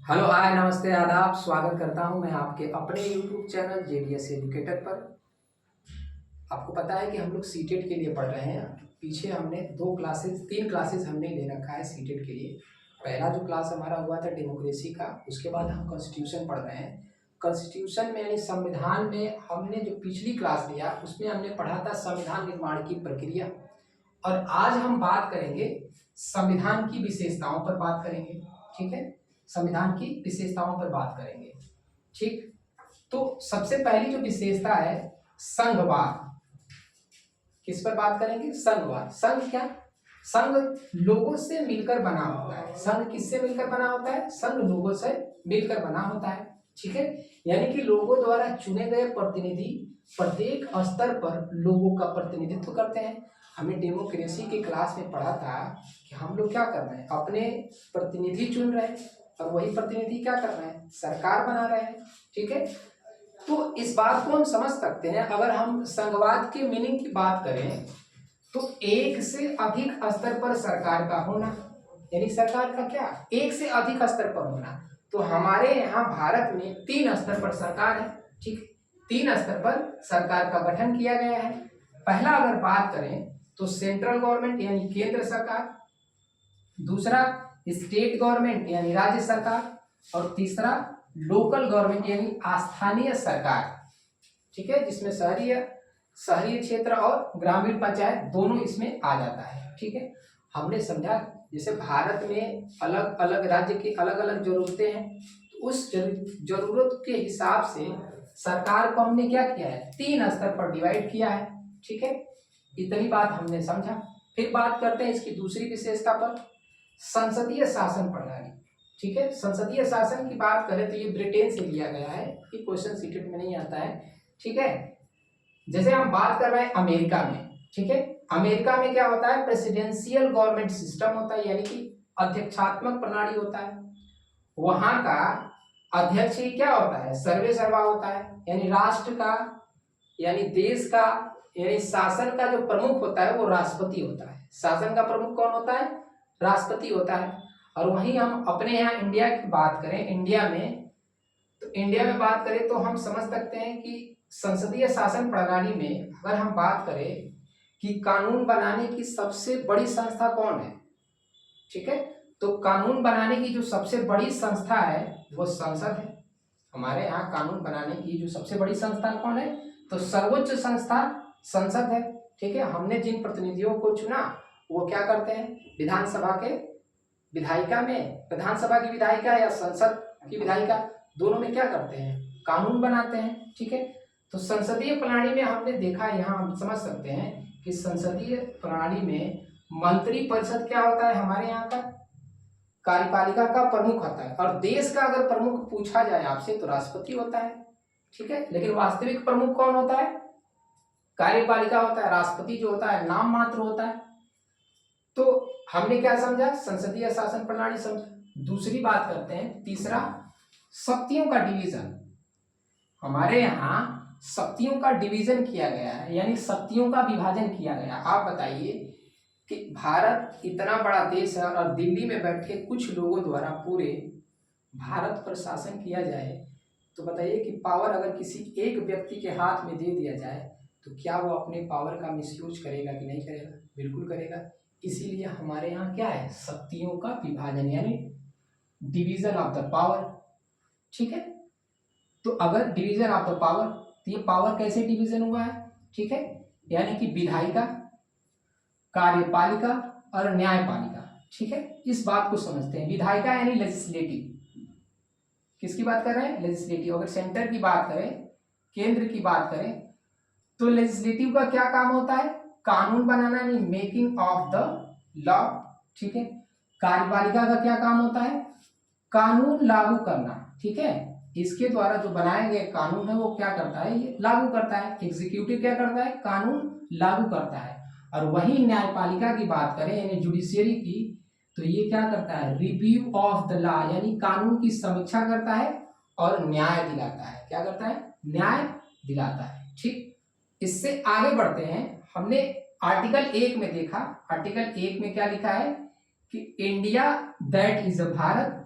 Hello hi नमस्ते आदाब। स्वागत करता हूं मैं आपके अपने यूट्यूब चैनल जेडीएस एजुकेटर पर। आपको पता है कि हम लोग सीटेट के लिए पढ़ रहे हैं। पीछे हमने तीन क्लासेस हमने ले रखा है सीटेट के लिए। पहला जो क्लास हमारा हुआ था डेमोक्रेसी का, उसके बाद हम कॉन्स्टिट्यूशन पढ़ रहे हैं। कॉन्स्टिट्यूशन में यानी संविधान में हमने जो पिछली क्लास लिया उसमें हमने पढ़ा था संविधान निर्माण की प्रक्रिया। और आज हम बात करेंगे संविधान की विशेषताओं पर बात करेंगे। ठीक है, संविधान की विशेषताओं पर बात करेंगे। ठीक, तो सबसे पहली जो विशेषता है संघवाद। किस पर बात करेंगे? संघवाद। संघ क्या? संघ लोगों से मिलकर बना होता है। संघ किससे मिलकर बना होता है? संघ लोगों से मिलकर बना होता है। ठीक है, यानी कि लोगों द्वारा चुने गए प्रतिनिधि प्रत्येक स्तर पर लोगों का प्रतिनिधित्व करते हैं। हमें डेमोक्रेसी के क्लास में पढ़ा था कि हम लोग क्या कर रहे हैं, अपने प्रतिनिधि चुन रहे हैं और वही प्रतिनिधि क्या कर रहे हैं, सरकार बना रहे हैं। ठीक है, तो इस बात को हम समझ सकते हैं। अगर हम संघवाद के मीनिंग की बात करें तो एक से अधिक स्तर पर सरकार का होना, यानी सरकार का क्या, एक से अधिक स्तर पर होना। तो हमारे यहाँ भारत में 3 स्तर पर सरकार है। ठीक, 3 स्तर पर सरकार का गठन किया गया है। पहला अगर बात करें तो सेंट्रल गवर्नमेंट यानी केंद्र सरकार, दूसरा स्टेट गवर्नमेंट यानी राज्य सरकार, और तीसरा लोकल गवर्नमेंट यानी स्थानीय सरकार। ठीक है, जिसमें शहरी क्षेत्र और ग्रामीण पंचायत दोनों इसमें आ जाता है। ठीक है, हमने समझा जैसे भारत में अलग अलग राज्य की अलग अलग जरूरतें हैं, तो उस जरूरत के हिसाब से सरकार को हमने क्या किया है, 3 स्तर पर डिवाइड किया है। ठीक है, इतनी बात हमने समझा। फिर बात करते हैं इसकी दूसरी विशेषता पर, संसदीय शासन प्रणाली। ठीक है, संसदीय शासन की बात करें तो ये ब्रिटेन से लिया गया है, ये क्वेश्चन सीटेट में नहीं आता है। ठीक है, जैसे हम बात कर रहे हैं अमेरिका में। ठीक है, अमेरिका में क्या होता है, प्रेसिडेंशियल गवर्नमेंट सिस्टम होता है, यानी कि अध्यक्षात्मक प्रणाली होता है। वहां का अध्यक्ष ही क्या होता है, सर्वे सर्वा होता है, यानी राष्ट्र का यानी देश का यानी शासन का जो प्रमुख होता है वो राष्ट्रपति होता है। शासन का प्रमुख कौन होता है, राष्ट्रपति होता है। और वहीं हम अपने यहाँ इंडिया की बात करें, इंडिया में बात करें तो हम समझ सकते हैं कि संसदीय शासन प्रणाली में अगर हम बात करें कि कानून बनाने की सबसे बड़ी संस्था कौन है। ठीक है, तो कानून बनाने की जो सबसे बड़ी संस्था है वो संसद है। हमारे यहाँ कानून बनाने की जो सबसे बड़ी संस्था कौन है, तो सर्वोच्च संस्था संसद है। ठीक है, हमने जिन प्रतिनिधियों को चुना वो क्या करते हैं, विधानसभा के विधायिका में, विधानसभा की विधायिका या संसद की विधायिका, दोनों में क्या करते हैं, कानून बनाते हैं। ठीक है, तो संसदीय प्रणाली में हमने देखा, यहाँ हम समझ सकते हैं कि संसदीय प्रणाली में मंत्री परिषद क्या होता है, हमारे यहाँ का कार्यपालिका का प्रमुख होता है। और देश का अगर प्रमुख पूछा जाए आपसे तो राष्ट्रपति होता है। ठीक है, लेकिन वास्तविक प्रमुख कौन होता है, कार्यपालिका होता है। राष्ट्रपति जो होता है नाम मात्र होता है। तो हमने क्या समझा, संसदीय शासन प्रणाली समझा। दूसरी बात करते हैं, तीसरा शक्तियों का डिवीजन। हमारे यहाँ शक्तियों का डिवीजन किया गया है, यानी शक्तियों का विभाजन किया गया। आप बताइए कि भारत इतना बड़ा देश है और दिल्ली में बैठ के कुछ लोगों द्वारा पूरे भारत पर शासन किया जाए, तो बताइए कि पावर अगर किसी एक व्यक्ति के हाथ में दे दिया जाए तो क्या वो अपने पावर का मिसयूज करेगा कि नहीं करेगा? बिल्कुल करेगा। इसीलिए हमारे यहाँ क्या है, शक्तियों का विभाजन यानी डिवीजन ऑफ द पावर। ठीक है, तो अगर डिवीजन ऑफ द पावर, तो ये पावर कैसे डिवीजन हुआ है? ठीक है, यानी कि विधायिका, कार्यपालिका और न्यायपालिका। ठीक है, इस बात को समझते हैं। विधायिका यानी लेजिस्लेटिव, किसकी बात कर रहे हैं, लेजिस्लेटिव। अगर सेंटर की बात करें, केंद्र की बात करें, तो लेजिस्लेटिव का क्या काम होता है, कानून बनाना यानी मेकिंग ऑफ द लॉ। ठीक है, कार्यपालिका का क्या काम होता है, कानून लागू करना। ठीक है, इसके द्वारा जो बनाए गए कानून है वो क्या करता है, ये लागू करता है। एग्जीक्यूटिव क्या करता है, कानून लागू करता है। और वही न्यायपालिका की बात करें यानी जुडिशियरी की, तो ये क्या करता है, रिव्यू ऑफ द लॉ यानी कानून की समीक्षा करता है और न्याय दिलाता है। क्या करता है, न्याय दिलाता है। ठीक, इससे आगे बढ़ते हैं। हमने आर्टिकल 1 में देखा, आर्टिकल 1 में क्या लिखा है कि India that is a Bharat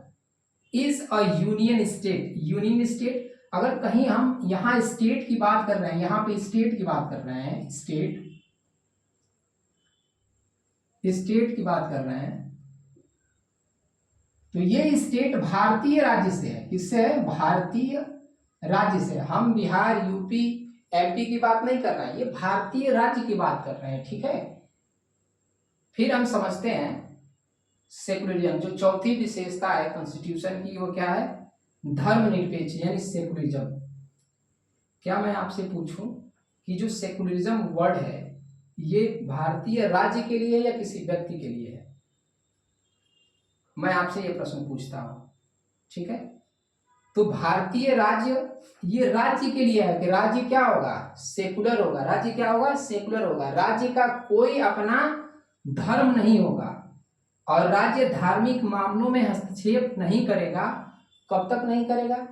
is a union state. Union state, अगर कहीं हम यहाँ स्टेट की बात कर रहे हैं, यहाँ पे स्टेट की बात कर रहे हैं, स्टेट की बात कर रहे हैं, तो ये स्टेट भारतीय राज्य से है। किससे है? भारतीय राज्य से। हम बिहार, यूपी, एमपी की बात नहीं कर रहे हैं, ये भारतीय राज्य की बात कर रहे हैं, ठीक है। फिर हम समझते हैं सेकुलरिज्म, जो चौथी विशेषता है कॉन्स्टिट्यूशन की, वो क्या है? धर्मनिरपेक्ष यानी सेकुलरिज्म। क्या मैं आपसे पूछूं कि जो सेकुलरिज्म वर्ड है ये भारतीय राज्य के लिए या किसी व्यक्ति के लिए है? मैं आपसे ये प्रश्न पूछता हूं, ठीक है। तो भारतीय राज्य, ये राज्य के लिए है कि राज्य क्या होगा? सेकुलर होगा। राज्य क्या होगा? सेकुलर होगा। राज्य का कोई अपना धर्म नहीं होगा और राज्य धार्मिक मामलों में हस्तक्षेप नहीं करेगा। कब तक नहीं करेगा?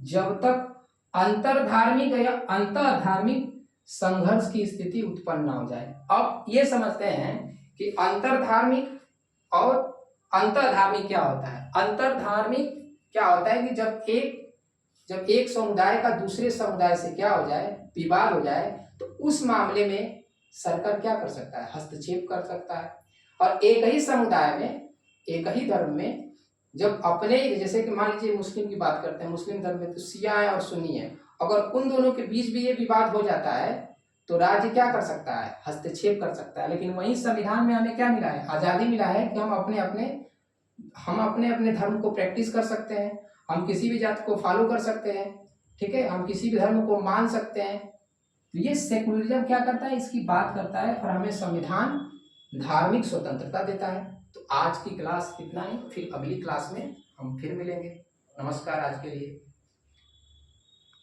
जब तक अंतर धार्मिक या अंतर धार्मिक संघर्ष की स्थिति उत्पन्न ना हो जाए। अब ये समझते हैं कि अंतर धार्मिक और अंतर धार्मिक क्या होता है। अंतर धार्मिक क्या होता है कि जब एक समुदाय का दूसरे समुदाय से क्या हो जाए, विवाद हो जाए, तो उस मामले में सरकार क्या कर सकता है? हस्तक्षेप कर सकता है। और एक ही समुदाय में, एक ही धर्म में जब अपने, जैसे कि मान लीजिए मुस्लिम की बात करते हैं, मुस्लिम धर्म में तो शिया है और सुन्नी है, अगर उन दोनों के बीच भी ये विवाद हो जाता है तो राज्य क्या कर सकता है? हस्तक्षेप कर सकता है। लेकिन वहीं संविधान में हमें क्या मिला है? आज़ादी मिला है कि हम अपने अपने धर्म को प्रैक्टिस कर सकते हैं, हम किसी भी जाति को फॉलो कर सकते हैं, ठीक है, हम किसी भी धर्म को मान सकते हैं। तो ये सेकुलरिज्म क्या करता है? इसकी बात करता है और हमें संविधान धार्मिक स्वतंत्रता देता है। तो आज की क्लास इतना ही, फिर अगली क्लास में हम फिर मिलेंगे। नमस्कार आज के लिए।